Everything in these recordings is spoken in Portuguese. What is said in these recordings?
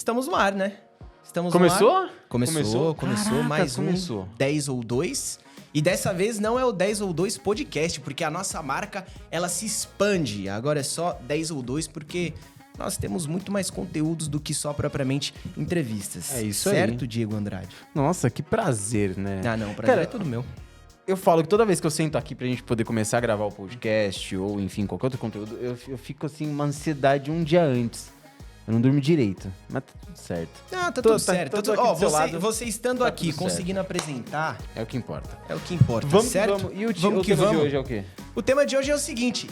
estamos no ar, né? Estamos Começou? No ar. Começou. Caraca, Mais começou. 10 ou 2. E dessa vez não é o 10 ou 2 podcast, porque a nossa marca, ela se expande. Agora é só 10 ou 2, porque nós temos muito mais conteúdos do que só propriamente entrevistas. É isso aí. Certo, Diego Andrade? Nossa, que prazer, né? Ah, não, o prazer Cara, é todo meu. Eu falo que toda vez que eu sento aqui pra gente poder começar a gravar o podcast ou, enfim, qualquer outro conteúdo, eu fico, assim, uma ansiedade um dia antes. Eu não durmo direito, mas tá tudo certo. Ah, tá tudo certo. tô Ó, aqui do seu lado, você estando tá aqui, tudo conseguindo apresentar, É o que importa. é o que importa, Vamos certo? que vamos. E o Vamos que tema de vamos. hoje é o quê? O tema de hoje é o seguinte: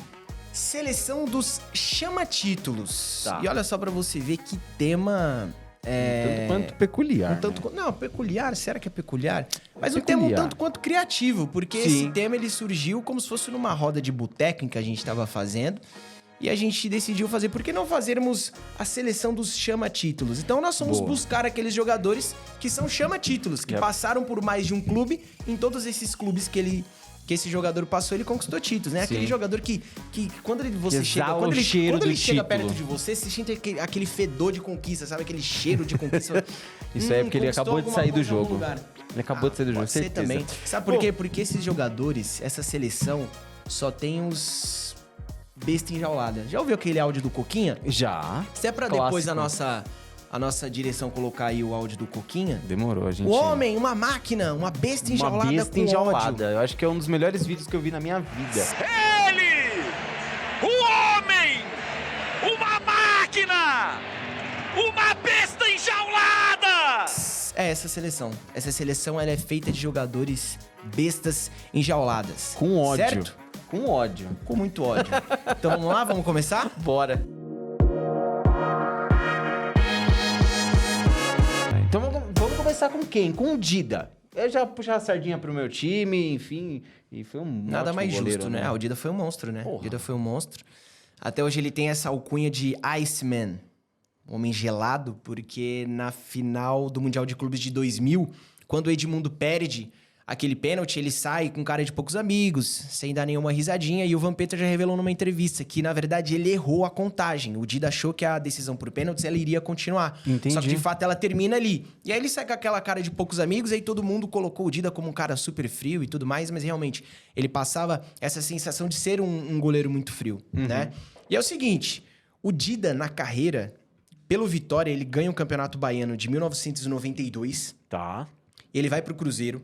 seleção dos chama-títulos. Tá. E olha só pra você ver que tema Tanto quanto peculiar, Não, peculiar, será que é peculiar? Mas um Peculiar. tema um tanto quanto criativo, porque Sim. esse tema ele surgiu como se fosse numa roda de boteco em que a gente tava fazendo. E a gente decidiu fazer, por que não fazermos a seleção dos chama-títulos? Então nós fomos Boa. buscar aqueles jogadores que são chama-títulos, que Yep. passaram por mais de um clube. Em todos esses clubes que esse jogador passou, ele conquistou títulos, né? Sim. Aquele jogador que quando você Que chega, exala quando o ele, cheiro quando ele do chega título. perto de você, você sente aquele fedor de conquista, sabe? Aquele cheiro de conquista. Isso aí é porque ele conquistou acabou de alguma sair do coisa em algum jogo. lugar. Ele acabou de sair do jogo, Pode ser certeza. também. Sabe por quê? Porque esses jogadores, essa seleção, só tem os besta enjaulada. Já ouviu aquele áudio do Coquinha? Já. Se é pra Clássico. depois a nossa direção colocar aí o áudio do Coquinha. Demorou, a gente... O homem, uma máquina, uma besta enjaulada Uma besta com enjaulada. ódio. Eu acho que é um dos melhores vídeos que eu vi na minha vida. Ele, o homem, uma máquina, uma besta enjaulada. É essa seleção. Essa seleção ela é feita de jogadores bestas enjauladas. Com ódio. Certo? Com ódio. Com muito ódio. Então vamos lá, vamos começar? Bora. Então vamos começar com quem? Com o Dida. Eu já puxei a sardinha pro meu time, enfim, e foi um Nada ótimo mais goleiro, justo, né? Ah, o Dida foi um monstro, né? Porra. O Dida foi um monstro. Até hoje ele tem essa alcunha de Iceman, homem gelado, porque na final do Mundial de Clubes de 2000, quando o Edmundo perde aquele pênalti, ele sai com cara de poucos amigos, sem dar nenhuma risadinha, e o Vampeta já revelou numa entrevista que, na verdade, ele errou a contagem. O Dida achou que a decisão por pênaltis ela iria continuar. Entendi. Só que, de fato, ela termina ali. E aí ele sai com aquela cara de poucos amigos, aí todo mundo colocou o Dida como um cara super frio e tudo mais, mas realmente, ele passava essa sensação de ser um goleiro muito frio, né? E é o seguinte, o Dida, na carreira, pelo Vitória, ele ganha o Campeonato Baiano de 1992, Tá. ele vai pro Cruzeiro,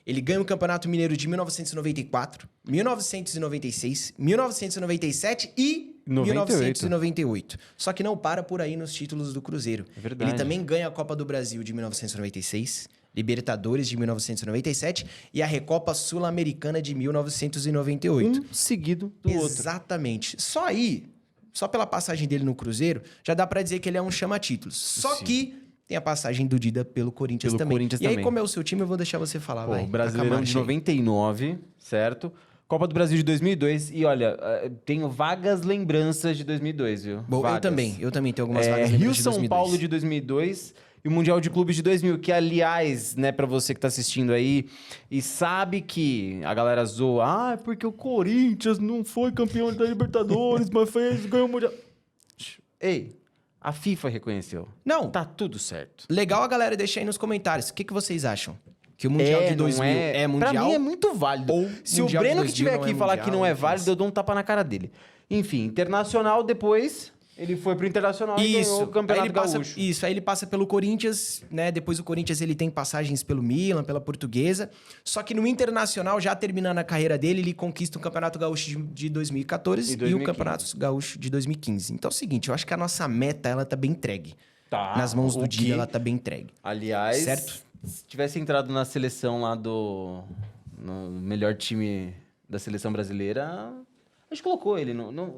ele ganha o Campeonato Mineiro de 1994, 1996, 1997 e 1998. Só que não para por aí nos títulos do Cruzeiro. É verdade. Ele também ganha a Copa do Brasil de 1996, Libertadores de 1997 e a Recopa Sul-Americana de 1998. Um seguido do outro. Exatamente. Só aí, só pela passagem dele no Cruzeiro, já dá pra dizer que ele é um chama-títulos. Só Sim. que tem a passagem do Dida pelo Corinthians Pelo também. Corinthians e aí, também. como é o seu time, eu vou deixar você falar, vai. Pô, Brasileirão Taca a de marcha aí. 99, certo? Copa do Brasil de 2002. E olha, tenho vagas lembranças de 2002, viu? Bom, Vagas. eu também tenho algumas vagas Rio lembranças de São 2002. Paulo de 2002 e o Mundial de Clubes de 2000, que aliás, né, pra você que tá assistindo aí e sabe que a galera zoa, é porque o Corinthians não foi campeão da Libertadores, mas ganhou o Mundial. Ei, a FIFA reconheceu. Não, Tá tudo certo. legal a galera deixar aí nos comentários. O que vocês acham? Que o Mundial de 2000 não é Mundial? Pra mim é muito válido. ou Se o Mundial de Breno que 2000 estiver não aqui é falar mundial, que não é enfim. válido, eu dou um tapa na cara dele. Enfim, Internacional depois, ele foi pro Internacional e ganhou o Campeonato aí ele passa, Gaúcho. Isso, aí ele passa pelo Corinthians, né? Depois o Corinthians ele tem passagens pelo Milan, pela Portuguesa. Só que no Internacional, já terminando a carreira dele, ele conquista o Campeonato Gaúcho de 2014 E e 2015. o Campeonato Gaúcho de 2015. Então é o seguinte, eu acho que a nossa meta, ela tá bem entregue. Tá, Nas mãos do o Dida, que- ela tá bem entregue. Aliás, Certo? se tivesse entrado na seleção lá no melhor time da seleção brasileira, a gente colocou ele.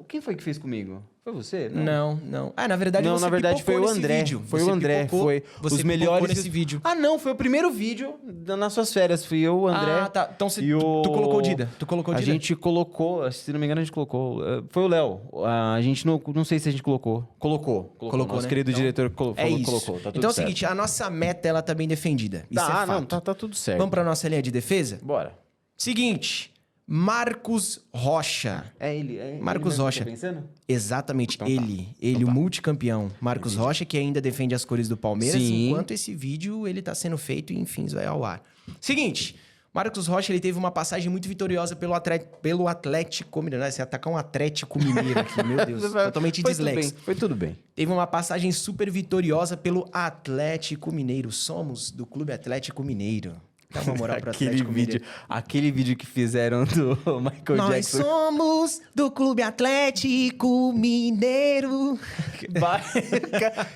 Quem foi que fez comigo? Foi você? Não. Ah, na verdade, Não, você na verdade foi pipocou o nesse André. vídeo. Foi Você o André. pipocou- Foi você os pipocou melhores nesse vídeo. Ah, não, foi o primeiro vídeo nas suas férias. Fui eu, o André. Ah, tá. Então e tu colocou o Dida. Tu colocou o A Dida? gente colocou, se não me engano, a gente colocou. Foi o Léo. A gente não sei se a gente colocou. Colocou. Colocou, Nosso né? querido Então, diretor É isso. colocou. Tá tudo então é o certo. seguinte, a nossa meta, ela tá bem defendida. Isso é fato. Tá tudo certo. Vamos pra nossa linha de defesa? Bora. Seguinte, Marcos Rocha. É ele. É Marcos ele mesmo Rocha. que tá pensando? Exatamente, Então tá. ele, o multicampeão. Marcos Rocha, que ainda defende as cores do Palmeiras, Sim. enquanto esse vídeo ele tá sendo feito e, enfim, vai ao ar. Seguinte, Marcos Rocha, ele teve uma passagem muito vitoriosa pelo Atlético Mineiro. Você ia atacar um Atlético Mineiro aqui, meu Deus, totalmente disléxico. Foi tudo bem. Teve uma passagem super vitoriosa pelo Atlético Mineiro. Somos do Clube Atlético Mineiro. Dá uma moral pro Atlético Mineiro. Aquele vídeo que fizeram do Michael Nós Jackson. somos do Clube Atlético Mineiro.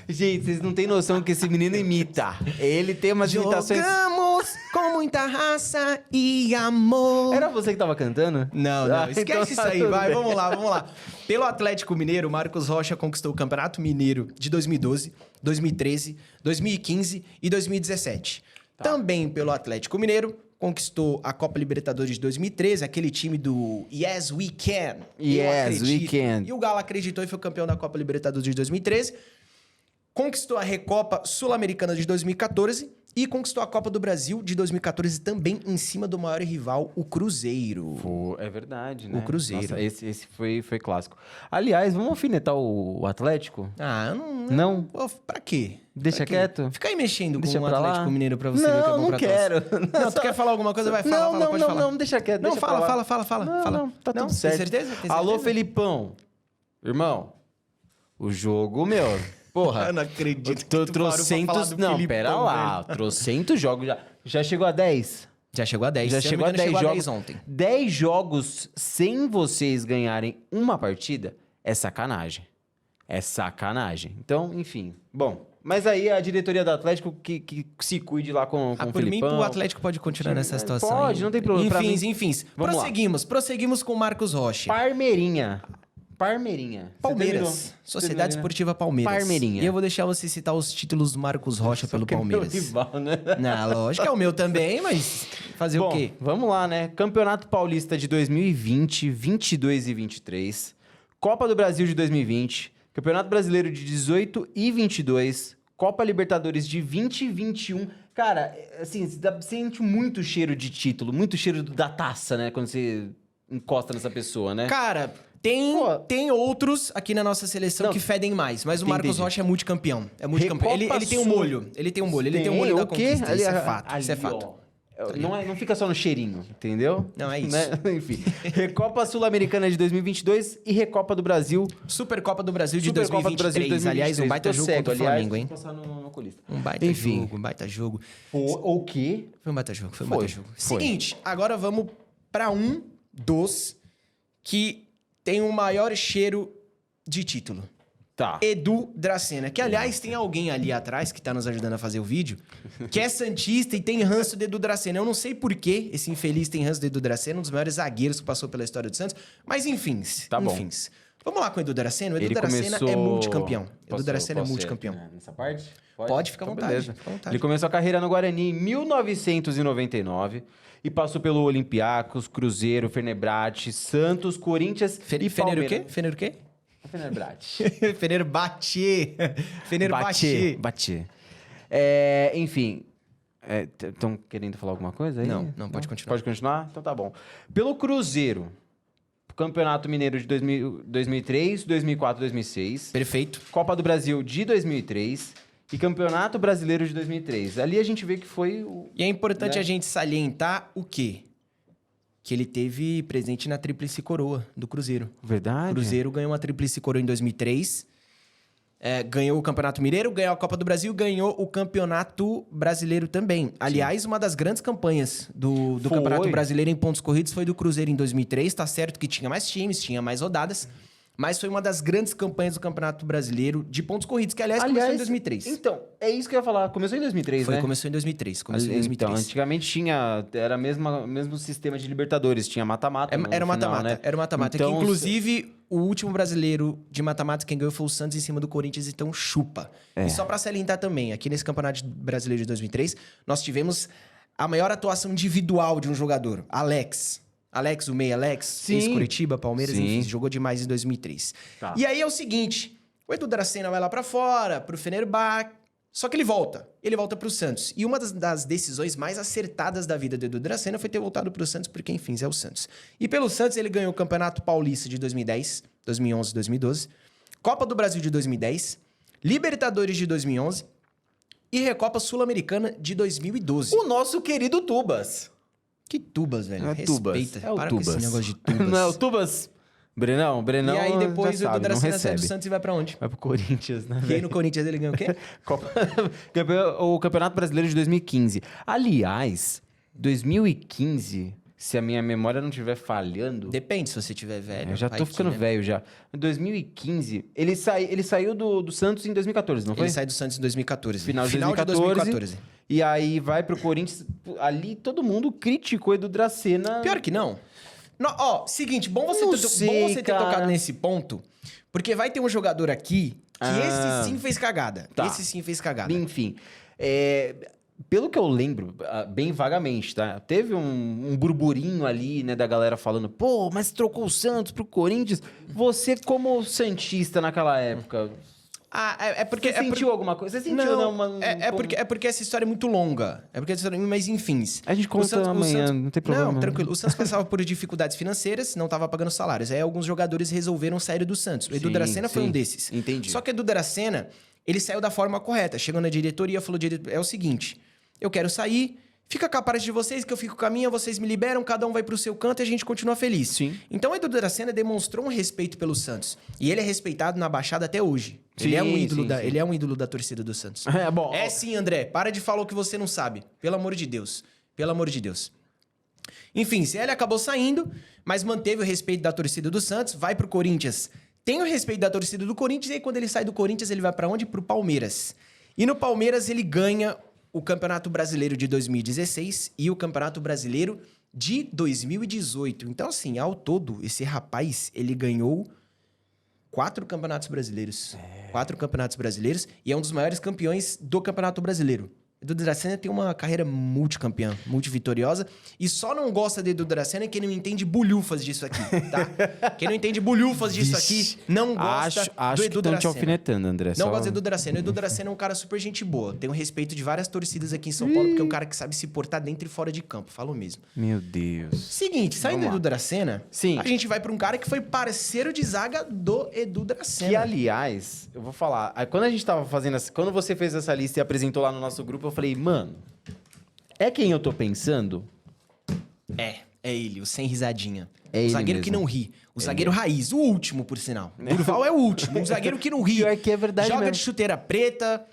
Gente, vocês não têm noção que esse menino imita. Ele tem umas imitações... Jogamos com muita raça e amor. Era você que tava cantando? Não, não. Ah, Esquece então isso tá aí, tudo vai. bem. Vamos lá, vamos lá. Pelo Atlético Mineiro, Marcos Rocha conquistou o Campeonato Mineiro de 2012, 2013, 2015 e 2017. Também pelo Atlético Mineiro, conquistou a Copa Libertadores de 2013, aquele time do Yes We Can. Yes, we can. E o Galo acreditou e foi campeão da Copa Libertadores de 2013. Conquistou a Recopa Sul-Americana de 2014 e conquistou a Copa do Brasil de 2014 também em cima do maior rival, o Cruzeiro. Pô, é verdade, né? O Cruzeiro. Nossa, esse foi clássico. Aliás, vamos alfinetar o Atlético? Ah, eu Não? Pô, pra quê? Deixa Pra quê? quieto? Fica aí mexendo Deixa com o pra lá? Atlético Mineiro pra você ver o que é Não, bom não pra quero. tosse. Não, tu quer falar alguma coisa? Vai, fala, pode falar. Não, deixa quieto. Não, deixa pra lá. fala. Não, fala. não, tá Não, tudo certo. Tem certeza? Tem Alô, certeza? Felipão. Irmão, o jogo, meu... Porra, Eu não acredito que tu trocentos... Não, pera lá. Trocentos jogos já. Já chegou a 10? Já chegou a 10. Já Se eu chegou não a me engano, 10 chegou jogos. 10 ontem. 10 jogos sem vocês ganharem uma partida é sacanagem. É sacanagem. Então, enfim. Bom, mas aí a diretoria do Atlético que se cuide lá com o Por mim, Felipão. o Atlético pode continuar nessa situação. Pode, aí. não tem problema. Pra Enfim. Vamos lá. Prosseguimos com o Marcos Rocha. Parmeirinha. Palmeiras. Sociedade Esportiva Palmeiras. Parmeirinha. E eu vou deixar você citar os títulos do Marcos Rocha pelo Que é meu Palmeiras. rival, né? Não, lógico, é o meu também, mas fazer Bom, o quê? vamos lá, né? Campeonato Paulista de 2020, 22 e 23. Copa do Brasil de 2020. Campeonato Brasileiro de 18 e 22. Copa Libertadores de 20 e 21. Cara, assim, você sente muito cheiro de título, muito cheiro da taça, né? Quando você encosta nessa pessoa, né? Cara, Pô. tem outros aqui na nossa seleção Não, que fedem mais, mas o Marcos entendi. Rocha é multicampeão. É multicampeão. Recopa Ele tem um Sul. molho. Ele tem um molho da o quê? conquista. Isso é fato. Ali, Isso é fato. ó. Não fica só no cheirinho, entendeu? Não, é isso. Né? Enfim. Recopa Sul-Americana de 2022 e Recopa do Brasil. Supercopa do Brasil de Supercopa do 2023. Brasil de 2023. Aliás, um baita Tô jogo cego, contra o Flamengo, aliás, hein? vou passar no oculista. Um baita Enfim. jogo, um baita jogo. O quê? Foi um baita jogo, Foi. Foi. Seguinte, agora vamos pra um dos que tem o maior cheiro de título. Tá. Edu Dracena, que aliás tem alguém ali atrás que tá nos ajudando a fazer o vídeo, que é santista e tem ranço do Edu Dracena. Eu não sei por que esse infeliz tem ranço do Edu Dracena, um dos maiores zagueiros que passou pela história do Santos, mas enfim. Tá bom. Vamos lá com o Edu Dracena. O Edu Ele Dracena começou... é multicampeão. Edu Posso- Dracena é posso ir multicampeão. aqui nessa parte? Pode, fica à Então, vontade, beleza. fica à vontade. Ele começou a carreira no Guarani em 1999 e passou pelo Olympiacos, Cruzeiro, Fenerbahçe, Santos, Corinthians e Fener o Palmeiras. quê? Fener o quê? Fenerbahçe. Fenerbahçe. Bate. Enfim. Estão querendo falar alguma coisa aí? Não, pode continuar. Pode continuar? Então tá bom. Pelo Cruzeiro, Campeonato Mineiro de 2003, 2004, 2006. Perfeito. Copa do Brasil de 2003 e Campeonato Brasileiro de 2003. Ali a gente vê que foi o... E é importante Né? a gente salientar o quê? Que ele teve presente na Tríplice Coroa do Cruzeiro. Verdade? O Cruzeiro ganhou uma Tríplice Coroa em 2003. Ganhou o Campeonato Mineiro, ganhou a Copa do Brasil, ganhou o Campeonato Brasileiro também. Aliás, uma das grandes campanhas do Foi. Campeonato Brasileiro em pontos corridos foi do Cruzeiro em 2003. Tá certo que tinha mais times, tinha mais rodadas, mas foi uma das grandes campanhas do Campeonato Brasileiro de pontos corridos, que aliás começou em 2003. Então, é isso que eu ia falar. Começou em 2003, né? Começou em 2003. Então, antigamente tinha... Era o mesmo sistema de Libertadores. Tinha mata-mata no Era o final, mata-mata, né? era o mata-mata. Então, Que, inclusive, o último brasileiro de mata-mata, quem ganhou foi o Santos em cima do Corinthians, então chupa. E só pra salientar também, aqui nesse Campeonato Brasileiro de 2003, nós tivemos a maior atuação individual de um jogador, Alex, o meia Alex, Sim. ex-Curitiba, Palmeiras, Sim. enfim, jogou demais em 2003. Tá. E aí é o seguinte, o Edu Dracena vai lá pra fora, pro Fenerbahçe, Só que ele volta pro Santos. E uma das decisões mais acertadas da vida do Edu Dracena foi ter voltado pro Santos, porque, enfim, é o Santos. E pelo Santos, ele ganhou o Campeonato Paulista de 2010, 2011, 2012, Copa do Brasil de 2010, Libertadores de 2011 e Recopa Sul-Americana de 2012. O nosso querido Tubas. Que Tubas, velho. É Tubas. Respeita. É o Para Tubas. com esse negócio de Tubas. Não é o Tubas? Brenão E aí depois já o sabe, Edu não Dracena sai do recebe. Santos e vai pra onde? Vai pro Corinthians, né? E aí no Corinthians ele ganhou o quê? O Campeonato Brasileiro de 2015. Aliás, 2015, se a minha memória não estiver falhando... Depende se você tiver velho. Eu já vai tô que, ficando né? velho já. Em 2015, ele saiu do Santos em 2014, não foi? Ele sai do Santos em 2014. Final de de 2014. E aí vai pro Corinthians. Ali todo mundo criticou Edu Dracena. Pior que não. Ó, seguinte, bom você, Não bom sei, você ter cara. tocado nesse ponto, porque vai ter um jogador aqui que esse sim fez cagada. Tá. Esse sim fez cagada. Enfim, pelo que eu lembro, bem vagamente, tá? Teve um burburinho ali, né, da galera falando, pô, mas trocou o Santos pro Corinthians. Você, como santista naquela época, Ah, é porque... você sentiu alguma coisa? Você sentiu, Não, é porque essa história é muito longa. Mas enfim. A gente conta amanhã, não tem problema. Não, tranquilo. O Santos passava por dificuldades financeiras, não estava pagando salários. Aí alguns jogadores resolveram sair do Santos. O Edu Sim, Dracena foi sim. um desses. Entendi. Só que o Edu Dracena, ele saiu da forma correta. Chegou na diretoria e falou, é o seguinte, eu quero sair... Fica com a parte de vocês, que eu fico com a minha, vocês me liberam, cada um vai pro seu canto e a gente continua feliz. Sim. Então o Edu Dracena demonstrou um respeito pelo Santos. E ele é respeitado na Baixada até hoje. Ele é um ídolo sim. ele é um ídolo da torcida do Santos. É, bom. É sim, André. Para de falar o que você não sabe. Pelo amor de Deus. Pelo amor de Deus. Enfim, ele acabou saindo, mas manteve o respeito da torcida do Santos, vai pro Corinthians. Tem o respeito da torcida do Corinthians, e aí quando ele sai do Corinthians, ele vai pra onde? Pro Palmeiras. E no Palmeiras ele ganha o Campeonato Brasileiro de 2016 e o Campeonato Brasileiro de 2018. Então, assim, ao todo, esse rapaz, ele ganhou 4 campeonatos brasileiros. 4 campeonatos brasileiros e é um dos maiores campeões do Campeonato Brasileiro. Edu Dracena tem uma carreira multicampeã, multivitoriosa. E só não gosta de Edu Dracena quem não entende bulhufas disso aqui, tá? Quem não entende bulhufas disso aqui não gosta Acho do que Edu estão te Dracena. alfinetando, André. Não só- gosta do Edu Dracena. O Edu Dracena é um cara super gente boa. Tem o respeito de várias torcidas aqui em São Paulo, porque é um cara que sabe se portar dentro e fora de campo. Falo mesmo. Meu Deus. Seguinte, saindo do Vamos lá. Edu Dracena, Sim. a gente vai pra um cara que foi parceiro de zaga do Edu Dracena. Que, aliás, eu vou falar, aí quando a gente tava fazendo quando você fez essa lista e apresentou lá no nosso grupo, eu falei, mano, é quem eu tô pensando? É ele, o sem risadinha. É o ele zagueiro mesmo. que não ri. O zagueiro raiz, o último, por sinal. O Durval é o último. O zagueiro que não ri. Pior que é verdade Joga mesmo. de chuteira preta,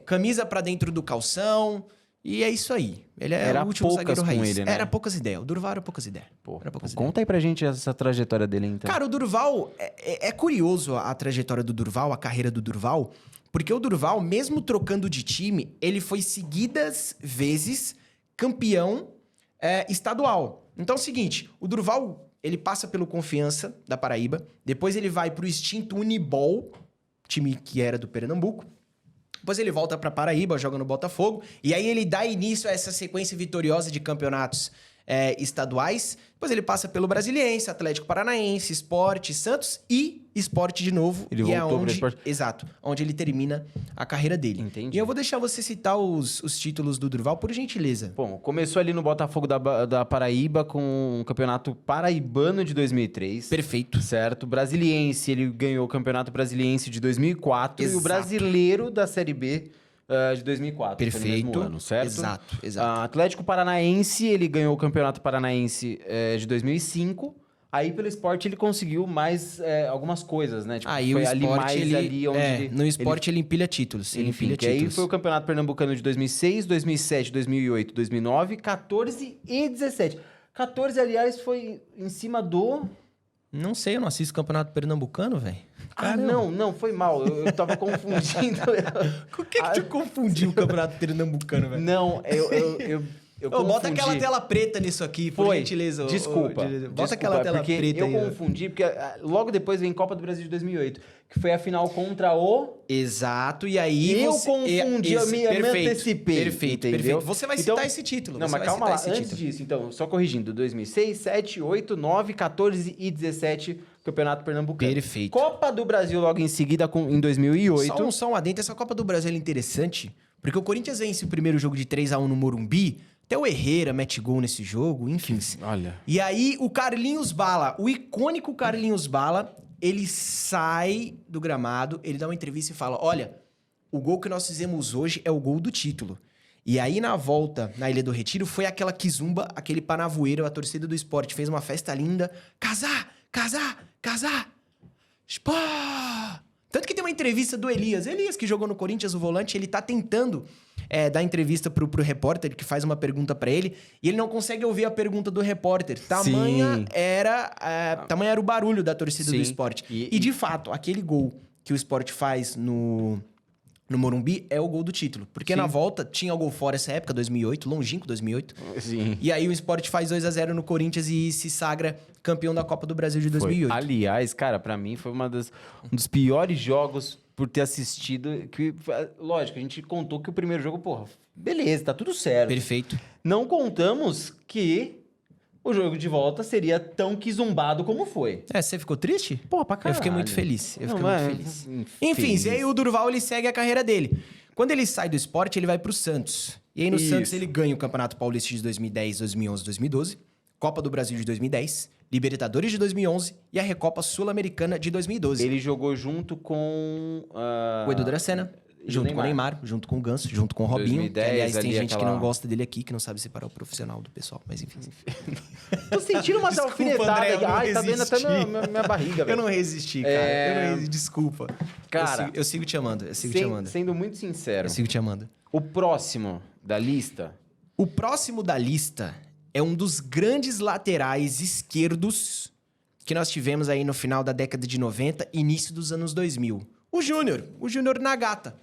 camisa pra dentro do calção. E é isso aí. Ele é Era o último poucas zagueiro com raiz. ele, né? Era poucas ideias. O Durval era poucas ideias. Pô, Era poucas ideias. conta aí pra gente essa trajetória dele, então. Cara, o Durval... É curioso a trajetória do Durval, a carreira do Durval, porque o Durval, mesmo trocando de time, ele foi seguidas vezes campeão estadual. Então é o seguinte, o Durval, ele passa pelo Confiança da Paraíba, depois ele vai pro extinto Unibol, time que era do Pernambuco, depois ele volta pra Paraíba, joga no Botafogo, e aí ele dá início a essa sequência vitoriosa de campeonatos estaduais. Depois ele passa pelo Brasiliense, Atlético Paranaense, Sport, Santos e Sport de novo. Ele e é voltou pro onde, Sport. exato, onde ele termina a carreira dele. Entendi. E eu vou deixar você citar os títulos do Durval, por gentileza. Bom, começou ali no Botafogo da Paraíba com o Campeonato Paraibano de 2003. Perfeito. Certo. Brasiliense, ele ganhou o Campeonato Brasiliense de 2004 e o Exato. Brasileiro da Série B de 2004. Foi no Perfeito. mesmo ano, certo? Exato, exato. Atlético Paranaense, ele ganhou o Campeonato Paranaense de 2005. Aí, pelo esporte, ele conseguiu mais algumas coisas, né? Tipo, Aí foi o ali esporte, mais ele, ali onde no esporte ele empilha títulos. Ele enfim, empilha que aí títulos. foi o Campeonato Pernambucano de 2006, 2007, 2008, 2009, 14 e 17. 14, aliás, foi em cima do... Não sei, eu não assisto campeonato pernambucano, velho. Ah, não, foi mal. Eu tava confundindo. Por que tu confundiu o campeonato pernambucano, velho? Não, eu Ô, bota confundi. aquela tela preta nisso aqui, por Foi. gentileza. Desculpa. Bota aquela tela porque preta eu aí. ó. confundi, porque logo depois vem Copa do Brasil de 2008, que foi a final contra o... Exato, e aí Eu você... confundi, eu me antecipei, Perfeito, entendeu? perfeito. Você vai citar Então- esse título. Não, você mas vai calma lá, citar esse antes título. disso, então, só corrigindo, 2006, 7, 8, 9, 14 e 17 Campeonato Pernambucano. Perfeito. Copa do Brasil logo em seguida, em 2008. Só um adendo, essa Copa do Brasil é interessante, porque o Corinthians vence o primeiro jogo de 3-1 no Morumbi, até o Herrera mete gol nesse jogo, enfim. Olha. E aí o Carlinhos Bala, o icônico Carlinhos Bala, ele sai do gramado, ele dá uma entrevista e fala, olha, o gol que nós fizemos hoje é o gol do título. E aí, na volta, na Ilha do Retiro, foi aquela quizumba, aquele panavoeiro, a torcida do esporte fez uma festa linda. Casar, casar, casar. Spá! Tanto que tem uma entrevista do Elias. Elias, que jogou no Corinthians, o volante, ele tá tentando dar entrevista pro repórter, que faz uma pergunta pra ele, e ele não consegue ouvir a pergunta do repórter. Tamanha era o barulho da torcida do esporte. E, de fato, aquele gol que o esporte faz no Morumbi é o gol do título. Porque na volta tinha o gol fora essa época, 2008, longínquo 2008. Sim. E aí o Sport faz 2-0 no Corinthians e se sagra campeão da Copa do Brasil de 2008. Aliás, cara, pra mim foi um dos piores jogos por ter assistido. Lógico, a gente contou que o primeiro jogo, porra, beleza, tá tudo certo. Perfeito. Não contamos que o jogo de volta seria tão quizumbado como foi. Você ficou triste? Pô, pra caralho. Eu fiquei muito feliz. Enfim, Enfim, e aí o Durval, ele segue a carreira dele. Quando ele sai do esporte, ele vai pro Santos. E aí no Santos ele ganha o Campeonato Paulista de 2010, 2011, 2012, Copa do Brasil de 2010, Libertadores de 2011 e a Recopa Sul-Americana de 2012. Ele jogou junto com... O Edu Dracena, junto com o Neymar, junto com o Ganso, junto com o Robinho. 2010, que, aliás, tem gente aquela... que não gosta dele aqui, que não sabe separar o profissional do pessoal, mas enfim. Tô sentindo uma alfinetada. André, Ai, tá vendo até minha barriga, velho. Eu não resisti, cara. Desculpa. Cara, eu sigo te amando. Sendo muito sincero, Eu sigo te amando. o próximo da lista... O próximo da lista é um dos grandes laterais esquerdos que nós tivemos aí no final da década de 90, início dos anos 2000. O Júnior Nagata.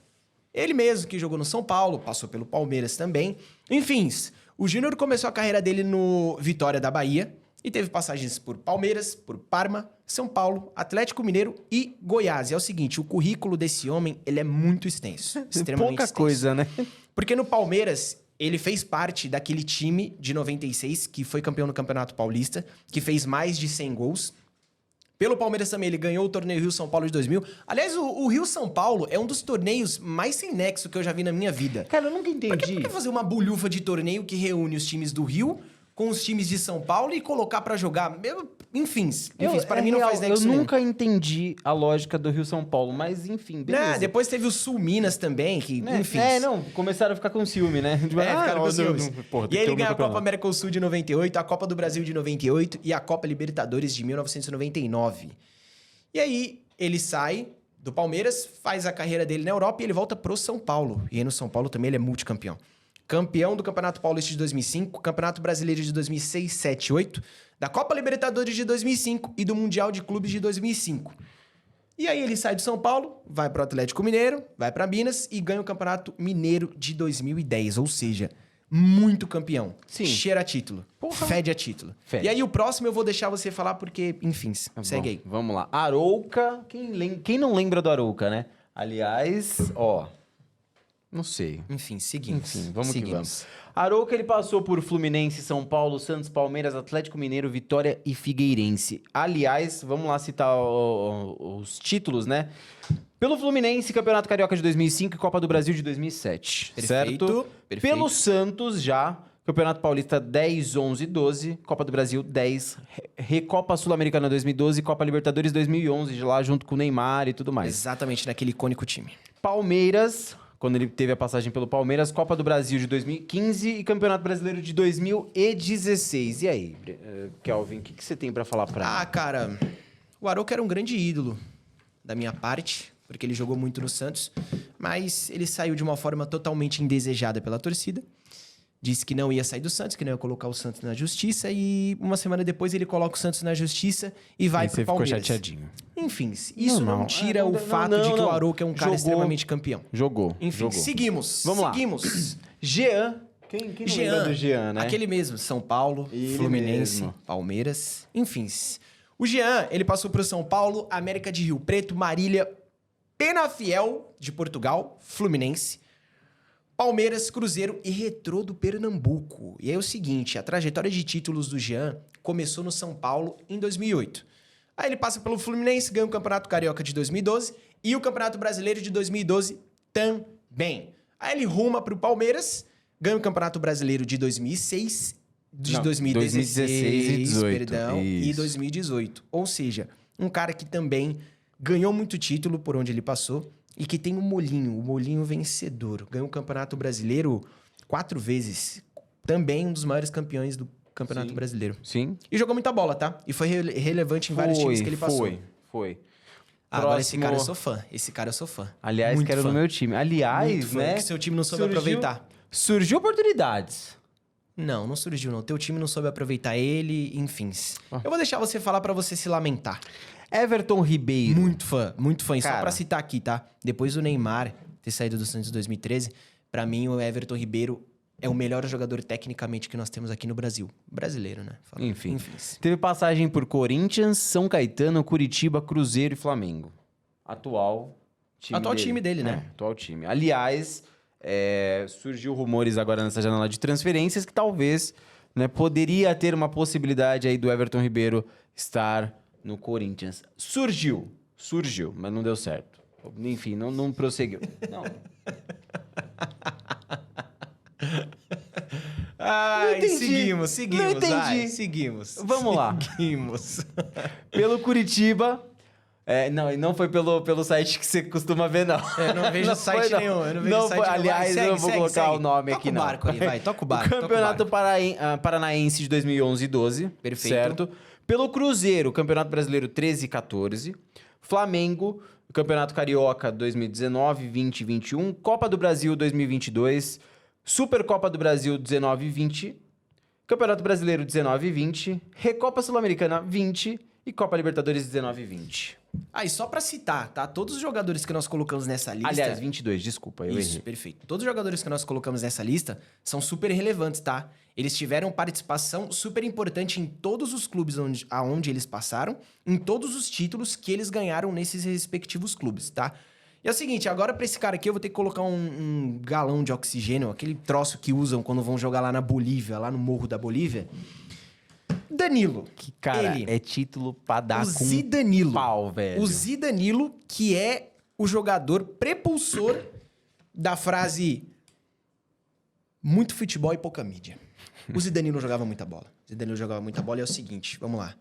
Ele mesmo que jogou no São Paulo, passou pelo Palmeiras também. Enfim, o Júnior começou a carreira dele no Vitória da Bahia e teve passagens por Palmeiras, por Parma, São Paulo, Atlético Mineiro e Goiás. E é o seguinte, o currículo desse homem, ele é muito extenso, extremamente Pouca extenso. coisa, né? Porque no Palmeiras, ele fez parte daquele time de 96, que foi campeão no Campeonato Paulista, que fez mais de 100 gols. Pelo Palmeiras também, ele ganhou o torneio Rio-São Paulo de 2000. Aliás, o Rio-São Paulo é um dos torneios mais sem nexo que eu já vi na minha vida. Cara, eu nunca entendi. Por que fazer uma bulhufa de torneio que reúne os times do Rio com os times de São Paulo e colocar pra jogar? Enfim, para mim não faz nexo Eu nenhum. nunca entendi a lógica do Rio-São Paulo, mas enfim, beleza. Depois teve o Sul-Minas também, que, enfim... começaram a ficar com ciúme, né? Ficaram com ciúmes. Porra, E aí ele ganha a Copa América do Sul de 98, a Copa do Brasil de 98 e a Copa Libertadores de 1999. E aí ele sai do Palmeiras, faz a carreira dele na Europa e ele volta pro São Paulo. E aí no São Paulo também ele é multicampeão. Campeão do Campeonato Paulista de 2005, Campeonato Brasileiro de 2006, 7, 8, da Copa Libertadores de 2005 e do Mundial de Clubes de 2005. E aí ele sai do São Paulo, vai pro Atlético Mineiro, vai pra Minas e ganha o Campeonato Mineiro de 2010. Ou seja, muito campeão. Sim. Cheira a título. Fede a título. Fede. E aí o próximo eu vou deixar você falar porque, enfim, segue aí. Vamos lá. Arouca, quem não lembra do Arouca, né? Aliás, não sei. Enfim, seguimos. Vamos que vamos. Arouca, ele passou por Fluminense, São Paulo, Santos, Palmeiras, Atlético Mineiro, Vitória e Figueirense. Aliás, vamos lá citar os títulos, né? Pelo Fluminense, Campeonato Carioca de 2005 e Copa do Brasil de 2007. Certo? Perfeito. Pelo Santos, já, Campeonato Paulista 10, 11 e 12, Copa do Brasil 10, Recopa Sul-Americana 2012 e Copa Libertadores 2011, lá junto com o Neymar e tudo mais. Exatamente, naquele icônico time. Palmeiras, quando ele teve a passagem pelo Palmeiras, Copa do Brasil de 2015 e Campeonato Brasileiro de 2016. E aí, Kelvin, o que você tem pra falar pra mim? Cara, o Arouca era um grande ídolo da minha parte, porque ele jogou muito no Santos, mas ele saiu de uma forma totalmente indesejada pela torcida. Disse que não ia sair do Santos, que não ia colocar o Santos na justiça, e uma semana depois ele coloca o Santos na justiça e vai pro Palmeiras. Ficou chateadinho. Enfim, isso não tira o fato de que o Arouca é um cara Jogou, extremamente campeão. Jogou. Enfim, seguimos. Vamos lá. Jean. Quem não lembra do Jean, né? Aquele mesmo, São Paulo, Ele Fluminense, mesmo. Palmeiras, enfim. O Jean, ele passou pro São Paulo, América de Rio Preto, Marília, Penafiel de Portugal, Fluminense, Palmeiras, Cruzeiro e Retrô do Pernambuco. E aí é o seguinte, a trajetória de títulos do Jean começou no São Paulo em 2008. Aí ele passa pelo Fluminense, ganha o Campeonato Carioca de 2012 e o Campeonato Brasileiro de 2012 também. Aí ele ruma pro Palmeiras, ganha o Campeonato Brasileiro de 2006, de 2016 e 18, perdão, e isso. 2018. Ou seja, um cara que também ganhou muito título por onde ele passou e que tem o molhinho vencedor. Ganhou o Campeonato Brasileiro 4 vezes. Também um dos maiores campeões do Campeonato Sim. Brasileiro. Sim. E jogou muita bola, tá? E foi relevante em vários times que ele passou. Foi. Agora esse Próximo- cara eu sou fã. Aliás, Muito quero fã. no meu time. Aliás, Muito fã, né? que seu time não soube surgiu- aproveitar. Surgiu oportunidades. Não surgiu não. Teu time não soube aproveitar ele, enfim. Eu vou deixar você falar pra você se lamentar. Everton Ribeiro. Muito fã. E só Cara. pra citar aqui, tá? Depois do Neymar ter saído do Santos em 2013, pra mim o Everton Ribeiro é o melhor jogador tecnicamente que nós temos aqui no Brasil. Brasileiro, né? Falando. Enfim. Teve passagem por Corinthians, São Caetano, Curitiba, Cruzeiro e Flamengo. Atual time dele, né? É, atual time. Aliás, surgiu rumores agora nessa janela de transferências que talvez, né, poderia ter uma possibilidade aí do Everton Ribeiro estar no Corinthians. Surgiu, mas não deu certo. Enfim, não prosseguiu. Não. Ai, entendi. seguimos. Não entendi. Vai, seguimos. Vamos lá. Seguimos. Pelo Curitiba. Não foi pelo site que você costuma ver, não. Eu não vejo site foi, nenhum. Eu não vejo site nenhum. Aliás, Vai, eu vou colocar o nome toca aqui, o não. barco aí, vai. Toca o barco. O Campeonato Paranaense de 2011 e 12. Perfeito. Certo. Pelo Cruzeiro, Campeonato Brasileiro 13 e 14. Flamengo, Campeonato Carioca 2019, 20 e 21. Copa do Brasil 2022. Supercopa do Brasil 19 e 20. Campeonato Brasileiro 19 e 20. Recopa Sul-Americana 20. E Copa Libertadores 19 e 20. Aí, só pra citar, tá? Todos os jogadores que nós colocamos nessa lista... Aliás, 22, desculpa, eu Isso, errei. perfeito. Todos os jogadores que nós colocamos nessa lista são super relevantes, tá? Eles tiveram participação super importante em todos os clubes aonde eles passaram, em todos os títulos que eles ganharam nesses respectivos clubes, tá? E é o seguinte, agora pra esse cara aqui eu vou ter que colocar um galão de oxigênio, aquele troço que usam quando vão jogar lá na Bolívia, lá no Morro da Bolívia. Danilo. Que, cara, ele, é título pra dar o com Zidanilo. pau, velho. O Zidanilo, que é o jogador prepulsor da frase muito futebol e pouca mídia. O Zidanilo jogava muita bola. E é o seguinte, vamos lá.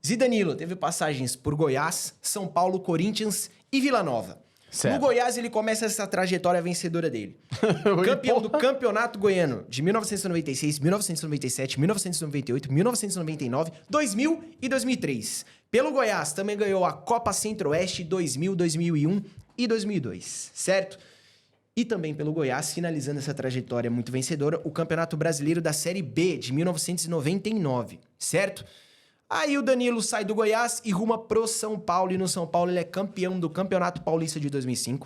Zidanilo teve passagens por Goiás, São Paulo, Corinthians e Vila Nova. Certo. No Goiás, ele começa essa trajetória vencedora dele. Campeão do Campeonato Goiano de 1996, 1997, 1998, 1999, 2000 e 2003. Pelo Goiás, também ganhou a Copa Centro-Oeste 2000, 2001 e 2002, certo? E também pelo Goiás, finalizando essa trajetória muito vencedora, o Campeonato Brasileiro da Série B de 1999, certo? Aí o Danilo sai do Goiás e ruma pro São Paulo. E no São Paulo ele é campeão do Campeonato Paulista de 2005,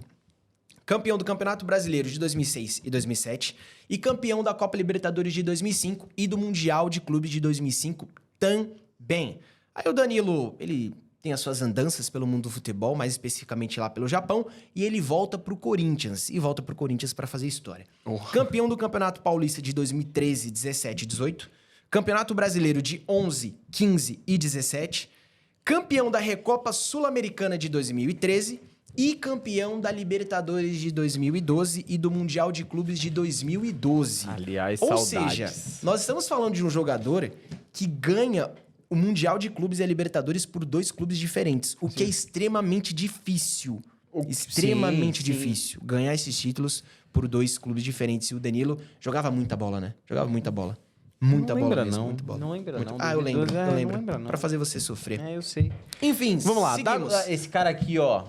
campeão do Campeonato Brasileiro de 2006 e 2007 e campeão da Copa Libertadores de 2005 e do Mundial de Clubes de 2005 também. Aí o Danilo, ele tem as suas andanças pelo mundo do futebol, mais especificamente lá pelo Japão, e ele volta pro Corinthians. E volta pro Corinthians para fazer história. Campeão do Campeonato Paulista de 2013, 17 e 18. Campeonato Brasileiro de 11, 15 e 17, campeão da Recopa Sul-Americana de 2013 e campeão da Libertadores de 2012 e do Mundial de Clubes de 2012. Aliás, Ou saudades. seja, nós estamos falando de um jogador que ganha o Mundial de Clubes e a Libertadores por 2 clubes diferentes, o que é extremamente difícil. Extremamente sim. difícil ganhar esses títulos por 2 clubes diferentes. E o Danilo jogava muita bola, né? Jogava muita bola. Muita Não bola lembra, mesmo, não. muita bola. Não lembra, Muito- não. Ah, eu lembro, 2012, eu lembro. não lembra, não. Pra fazer você sofrer. Eu sei. Enfim, Vamos lá, seguimos. esse cara aqui, ó.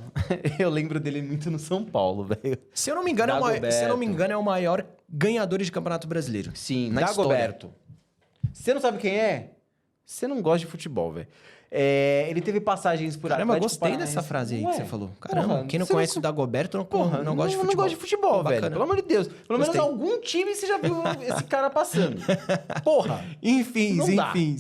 Eu lembro dele muito no São Paulo, velho. Se eu não me engano, é o maior ganhador de Campeonato Brasileiro. Sim, na Dagoberto. Você não sabe quem é? Você não gosta de futebol, velho. Ele teve passagens por Caramba, eu Atlético gostei Paranaense. dessa frase aí Ué, que você falou. Caramba, porra, quem não você conhece o Dagoberto não gosta de futebol. Não gosta de futebol, velho. Bacana. Pelo amor de Deus. Pelo menos Gostei. algum time você já viu esse cara passando. Porra. Enfim, Não dá. enfim.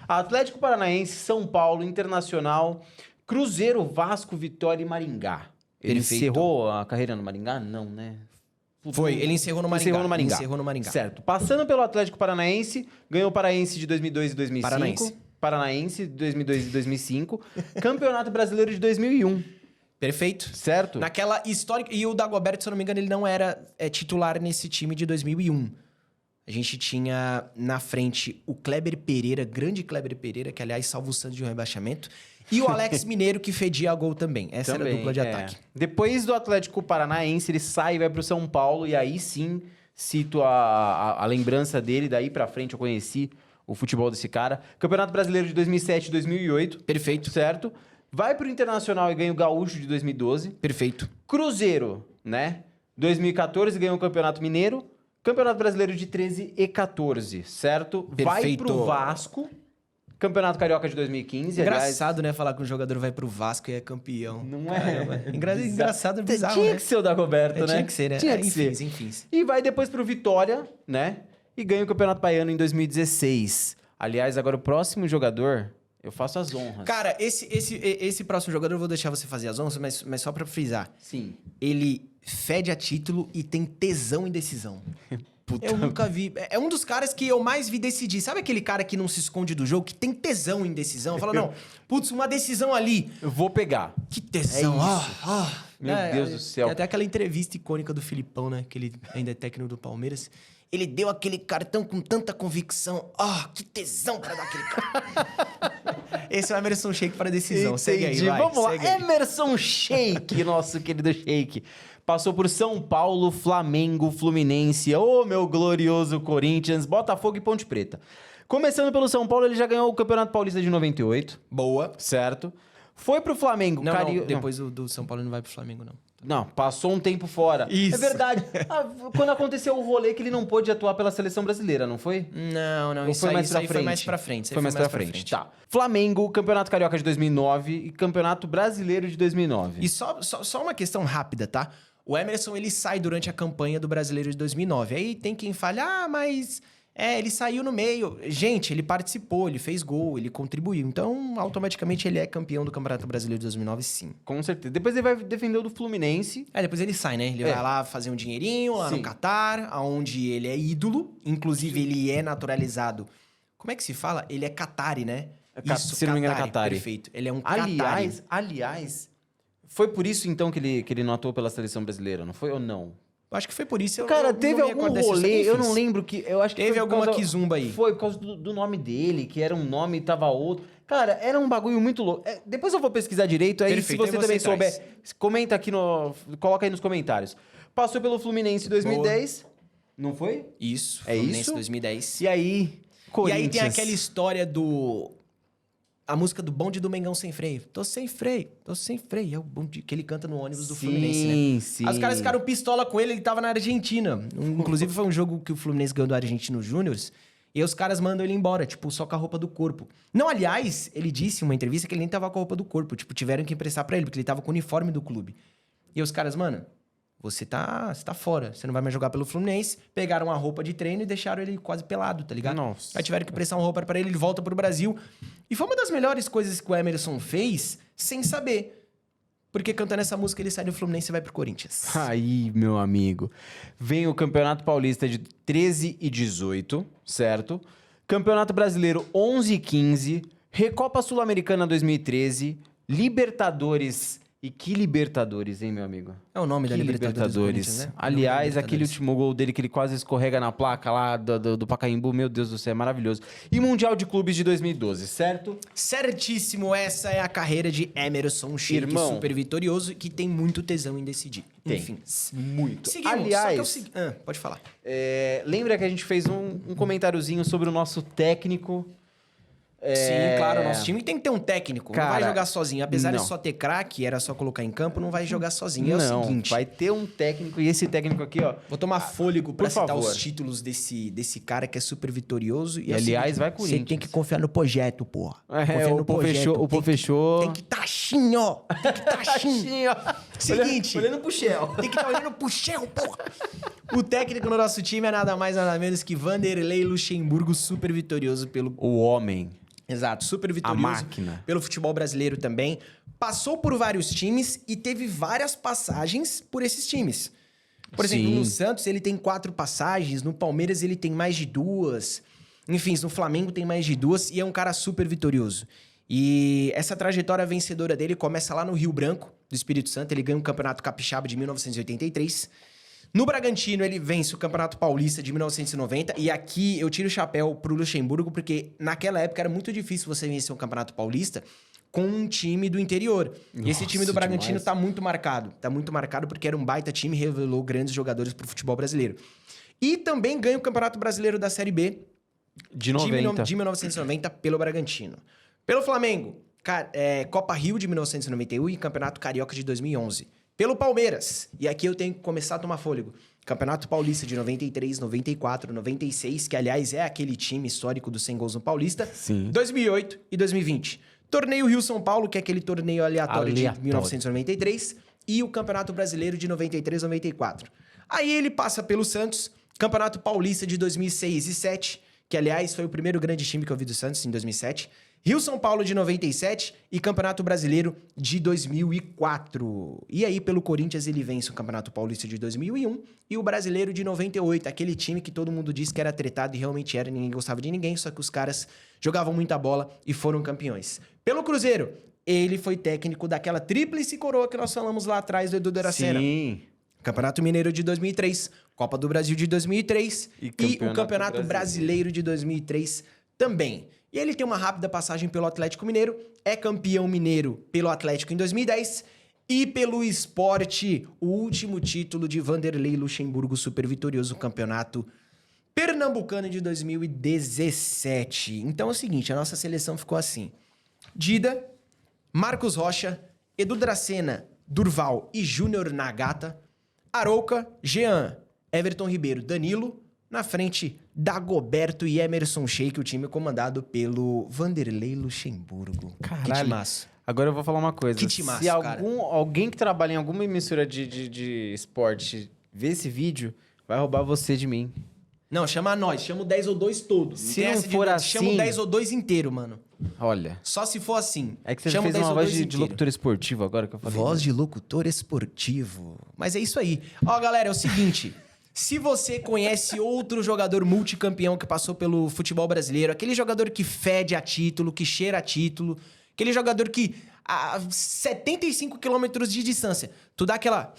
Atlético Paranaense, São Paulo, Internacional, Cruzeiro, Vasco, Vitória e Maringá. Ele Perfeito. encerrou a carreira no Maringá? Não, né? Foi, ele encerrou no Maringá. Encerrou no Maringá. Certo. Certo. Passando pelo Atlético Paranaense, ganhou o Paraense de 2002 e 2005. Paranaense. Paranaense de 2002 e 2005, Campeonato Brasileiro de 2001, Perfeito. certo? Naquela histórica... E o Dagoberto, se eu não me engano, ele não era titular nesse time de 2001. A gente tinha na frente o Kleber Pereira, grande Kleber Pereira, que aliás salva o Santos de um rebaixamento, e o Alex Mineiro, que fedia gol também. Essa era a dupla de ataque. Depois do Atlético Paranaense, ele sai e vai pro São Paulo, e aí sim cito a lembrança dele, daí pra frente eu conheci o futebol desse cara. Campeonato Brasileiro de 2007 e 2008, Perfeito. certo? Vai pro Internacional e ganha o Gaúcho de 2012. Perfeito. Cruzeiro, né? 2014 ganhou o Campeonato Mineiro. Campeonato Brasileiro de 13 e 14, certo? Vai Perfeito. pro Vasco. Campeonato Carioca de 2015. Engraçado, né? Falar que um jogador vai pro Vasco e é campeão. Não é? Engraçado, bizarro, Tinha né? que ser o Dagoberto, né? Tinha que ser, né? Tinha que ser. Enfim. E vai depois pro Vitória, né? E ganha o Campeonato Baiano em 2016. Aliás, agora o próximo jogador, eu faço as honras. Cara, esse próximo jogador eu vou deixar você fazer as honras, mas só pra frisar. Sim. Ele fede a título e tem tesão em decisão. Puta. Eu nunca vi. É um dos caras que eu mais vi decidir. Sabe aquele cara que não se esconde do jogo, que tem tesão em decisão? Fala, não, putz, uma decisão ali. Eu vou pegar. Que tesão. É isso. Meu Deus do céu. Tem até aquela entrevista icônica do Filipão, né? Que ele ainda é técnico do Palmeiras. Ele deu aquele cartão com tanta convicção. Que tesão pra dar aquele cartão. Esse é o Emerson Sheik para decisão. Segue aí, vai. Vamos lá. segue aí. Emerson Sheik, nosso querido Sheik. Passou por São Paulo, Flamengo, Fluminense, meu glorioso Corinthians, Botafogo e Ponte Preta. Começando pelo São Paulo, ele já ganhou o Campeonato Paulista de 98. Boa. Certo. Foi pro Flamengo. Não, depois do São Paulo ele não vai pro Flamengo, não. Não, passou um tempo fora. Isso. É verdade. Quando aconteceu o rolê que ele não pôde atuar pela seleção brasileira, não foi? Não. Ou Isso aí foi mais pra frente. Foi mais pra frente. Tá. Flamengo, Campeonato Carioca de 2009 e Campeonato Brasileiro de 2009. E só uma questão rápida, tá? O Emerson, ele sai durante a campanha do Brasileiro de 2009. Aí tem quem fale, mas... ele saiu no meio. Gente, ele participou, ele fez gol, ele contribuiu. Então, automaticamente, ele é campeão do Campeonato Brasileiro de 2009, sim. Com certeza. Depois ele vai defender o do Fluminense. Depois ele sai, né? Ele vai lá fazer um dinheirinho lá Sim. no Catar, onde ele é ídolo. Inclusive, ele é naturalizado. Como é que se fala? Ele é catari, né? Se não me engano, é catari. Perfeito. Ele é um catari. Aliás, foi por isso, então, que ele não atuou pela seleção brasileira, não foi ou não? Eu acho que foi por isso. Cara, eu teve não me algum recordo dessa rolê, história. eu não lembro que... Eu acho que Teve foi por alguma causa- quizumba aí. Foi por causa do nome dele, que era um nome e tava outro. Cara, era um bagulho muito louco. Depois eu vou pesquisar direito, aí Perfeito, se você aí também você souber, comenta aqui coloca aí nos comentários. Passou pelo Fluminense em 2010, não foi? Isso. É Fluminense isso? 2010. E aí, Corinthians. E aí tem aquela história do... A música do bonde do Mengão sem freio. Tô sem freio. É o bonde que ele canta no ônibus do Fluminense, né? Sim. Aí os caras ficaram pistola com ele, ele tava na Argentina. Inclusive foi um jogo que o Fluminense ganhou do Argentino Júniors. E aí os caras mandam ele embora, tipo, só com a roupa do corpo. Não, aliás, ele disse em uma entrevista que ele nem tava com a roupa do corpo. Tipo, tiveram que emprestar pra ele, porque ele tava com o uniforme do clube. E aí os caras, mano, você tá fora. Você não vai mais jogar pelo Fluminense. Pegaram a roupa de treino e deixaram ele quase pelado, tá ligado? Nossa. Aí tiveram que prestar uma roupa pra ele volta pro Brasil. E foi uma das melhores coisas que o Emerson fez sem saber. Porque cantando essa música ele sai do Fluminense e vai pro Corinthians. Aí, meu amigo. Vem o Campeonato Paulista de 13 e 18, certo? Campeonato Brasileiro 11 e 15. Recopa Sul-Americana 2013. Libertadores. E que Libertadores, hein, meu amigo? É o nome da Que Libertadores do Libertadores. Corinthians, né? Aliás, Libertadores. aquele último gol dele que ele quase escorrega na placa lá do Pacaembu, meu Deus do céu, é maravilhoso. E Mundial de Clubes de 2012, certo? Certíssimo, essa é a carreira de Emerson Sheik, Irmão. super vitorioso, que tem muito tesão em decidir. Tem. Enfim. Muito. Seguimos, Aliás, pode falar. lembra que a gente fez um comentáriozinho sobre o nosso técnico? Sim, claro, o nosso time tem que ter um técnico. Não vai Cara, jogar sozinho. Apesar não. de só ter craque, era só colocar em campo, não vai jogar sozinho. É Não, o seguinte, vai ter um técnico, e esse técnico aqui, ó... vou tomar fôlego pra por citar favor. os títulos desse cara que é super vitorioso. E, aliás, vai Corinthians. Você tem que confiar no projeto, porra. É, Confia o no Pô projeto. fechou, o Pô fechou. Tem que tá assim, ó. Tem que tá assim. Seguinte. Olhando pro Shell. Tem que estar olhando pro chão, porra. O técnico no nosso time é nada mais, nada menos que Vanderlei Luxemburgo, super vitorioso pelo... O homem. Exato, super vitorioso. máquina. Pelo futebol brasileiro também. Passou por vários times e teve várias passagens por esses times. Por exemplo, Sim. no Santos ele tem 4 passagens, no Palmeiras ele tem mais de 2. Enfim, no Flamengo tem mais de 2 e é um cara super vitorioso. E essa trajetória vencedora dele começa lá no Rio Branco, do Espírito Santo. Ele ganha o Campeonato Capixaba de 1983. No Bragantino, ele vence o Campeonato Paulista de 1990. E aqui eu tiro o chapéu pro Luxemburgo, porque naquela época era muito difícil você vencer um Campeonato Paulista com um time do interior. E esse time do Bragantino tá muito marcado. Tá muito marcado porque era um baita time e revelou grandes jogadores pro futebol brasileiro. E também ganha o Campeonato Brasileiro da Série B De 90. de 1990 pelo Bragantino. Pelo Flamengo, Copa Rio de 1991 e Campeonato Carioca de 2011. Pelo Palmeiras, e aqui eu tenho que começar a tomar fôlego, Campeonato Paulista de 93, 94, 96, que aliás é aquele time histórico dos 100 gols no Paulista, Sim. 2008 e 2020. Torneio Rio-São Paulo, que é aquele torneio aleatório de 1993, e o Campeonato Brasileiro de 93, 94. Aí ele passa pelo Santos, Campeonato Paulista de 2006 e 2007, que aliás foi o primeiro grande time que eu vi do Santos em 2007, Rio-São Paulo de 97 e Campeonato Brasileiro de 2004. E aí, pelo Corinthians, ele vence o Campeonato Paulista de 2001 e o Brasileiro de 98. Aquele time que todo mundo disse que era tretado e realmente era, ninguém gostava de ninguém, só que os caras jogavam muita bola e foram campeões. Pelo Cruzeiro, ele foi técnico daquela tríplice coroa que nós falamos lá atrás do Edu Dracena. Sim. Campeonato Mineiro de 2003, Copa do Brasil de 2003 e o Campeonato Brasileiro de 2003 também. E ele tem uma rápida passagem pelo Atlético Mineiro, é campeão mineiro pelo Atlético em 2010 e pelo Sport, o último título de Vanderlei Luxemburgo, super vitorioso no Campeonato Pernambucano de 2017. Então é o seguinte, a nossa seleção ficou assim: Dida, Marcos Rocha, Edu Dracena, Durval e Júnior Nagata, Arouca, Jean, Everton Ribeiro, Danilo, na frente, Dagoberto e Emerson Sheik, o time comandado pelo Vanderlei Luxemburgo. Caralho. Que timaço. Agora eu vou falar uma coisa. Que timaço, Se cara. alguém que trabalha em alguma emissora de esporte ver esse vídeo, vai roubar você de mim. Não, chama nós, chama o 10 ou 2 todo. Se tem não essa for chama o assim- 10 ou 2 inteiro, mano. Olha. Só se for assim. É que você chama o fez 10 uma ou voz 2 de inteiro. locutor esportivo agora que eu falei. Voz de locutor esportivo. Mas é isso aí. Ó, galera, é o seguinte. Se você conhece outro jogador multicampeão que passou pelo futebol brasileiro, aquele jogador que fede a título, que cheira a título, aquele jogador que a 75 quilômetros de distância, tu dá aquela...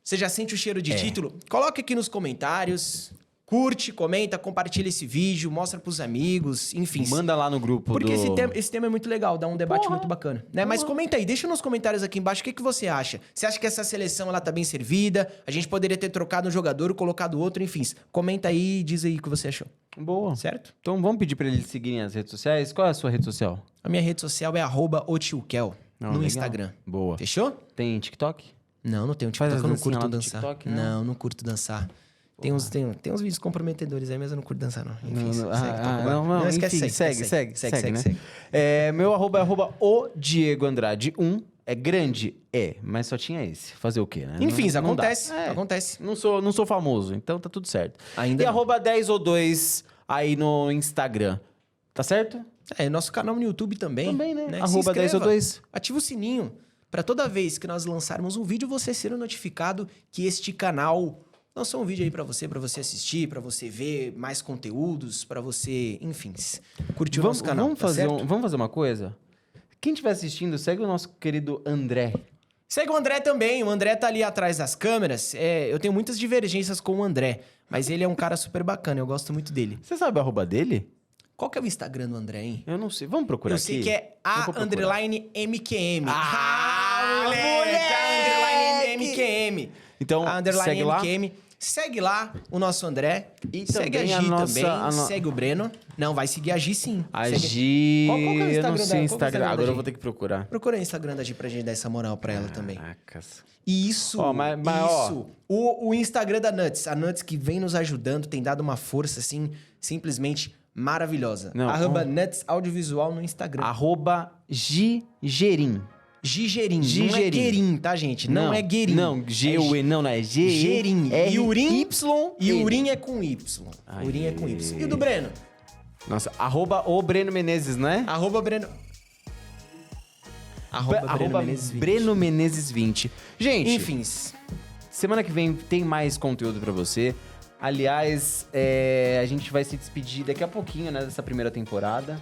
Você já sente o cheiro de título? Coloca aqui nos comentários, curte, comenta, compartilha esse vídeo, mostra pros amigos, enfim. Manda lá no grupo Porque do... esse tema é muito legal, dá um debate muito bacana, né? Mas comenta aí, deixa nos comentários aqui embaixo o que você acha. Você acha que essa seleção ela tá bem servida? A gente poderia ter trocado um jogador, colocado outro, enfim. Comenta aí e diz aí o que você achou, Boa. certo? Então vamos pedir pra eles seguirem as redes sociais. Qual é a sua rede social? A minha rede social é @otilkel no legal. Instagram. Boa. Fechou? Tem TikTok? Não tenho Faz TikTok, as eu não dancinhas curto lá no dançar. TikTok, não curto dançar. Tem uns vídeos comprometedores aí, mas eu não curto dançar, não. Enfim, Não, não, enfim, esquece, segue, né? segue. Meu arroba é o Diego Andrade 1. É grande? É, mas só tinha esse. Fazer o quê, né? Enfim, Não dá. acontece, acontece. Não sou famoso, então tá tudo certo. Ainda e não. arroba 10 ou 2 aí no Instagram. Tá certo? Nosso canal no YouTube também. Também, né? Se Arroba 10 ou inscreva, 2. Ativa o sininho. Pra toda vez que nós lançarmos um vídeo, você ser notificado que este canal lançou um vídeo aí pra você assistir, pra você ver mais conteúdos, pra você, enfim, curtir o nosso canal. Vamos fazer uma coisa? Quem estiver assistindo, segue o nosso querido André. Segue o André também. O André tá ali atrás das câmeras. Eu tenho muitas divergências com o André, mas ele é um cara super bacana. Eu gosto muito dele. Você sabe o arroba dele? Qual que é o Instagram do André, hein? Eu não sei. Vamos procurar Eu aqui? sei que é _MQM. moleque! _MQM. Então, segue lá. _MQM. Segue lá o nosso André. E segue também a a Gi nossa- também. a no- Segue o Breno. Não, vai seguir a Gi sim. A Segue- Gi... Qual que é o eu não Instagram sei o dela? Qual que é o Instagram. Instagram da Agora eu Gi? vou ter que procurar. Procura o Instagram da Gi pra gente dar essa moral pra ela também. Caracas. Isso, Ó, mas, ó. isso. O Instagram da Nuts. A Nuts que vem nos ajudando, tem dado uma força, assim, simplesmente maravilhosa. Não, Nuts Audiovisual no Instagram. Arroba Gigerim. Gigerim. Não é Gigerim. Guerim, tá, gente? Não é Guerim. Não, G-U-E, não é G. Gerim. E Urim, Y. e Urim é com Y. Urim é com Y. E o do Breno? Nossa, arroba o Breno Menezes, né? Arroba Breno... Arroba Breno Menezes 20. Gente, Enfim, semana que vem tem mais conteúdo pra você. Aliás, a gente vai se despedir daqui a pouquinho, né, dessa primeira temporada.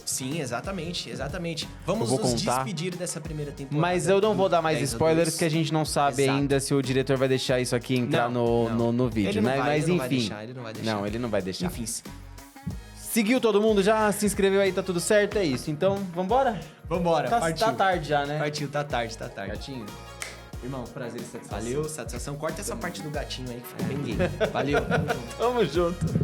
Sim, exatamente, exatamente. Vamos Eu vou nos contar. despedir dessa primeira temporada. Mas eu não vou dar mais 10 a spoilers, 2. porque a gente não sabe Exato. ainda se o diretor vai deixar isso aqui entrar no vídeo, Ele não né? vai, Mas ele não vai enfim. deixar, ele não vai deixar. Não, ele não vai deixar. Enfim, Seguiu todo mundo já? Se inscreveu aí, tá tudo certo? É isso. Então, vambora? vambora, partiu. Tá tarde já, né? Partiu, tá tarde. Gatinho. Irmão, prazer e satisfação. Valeu, satisfação. Corta essa parte do gatinho aí que ficou bem gay. Valeu, tamo junto. Tamo junto.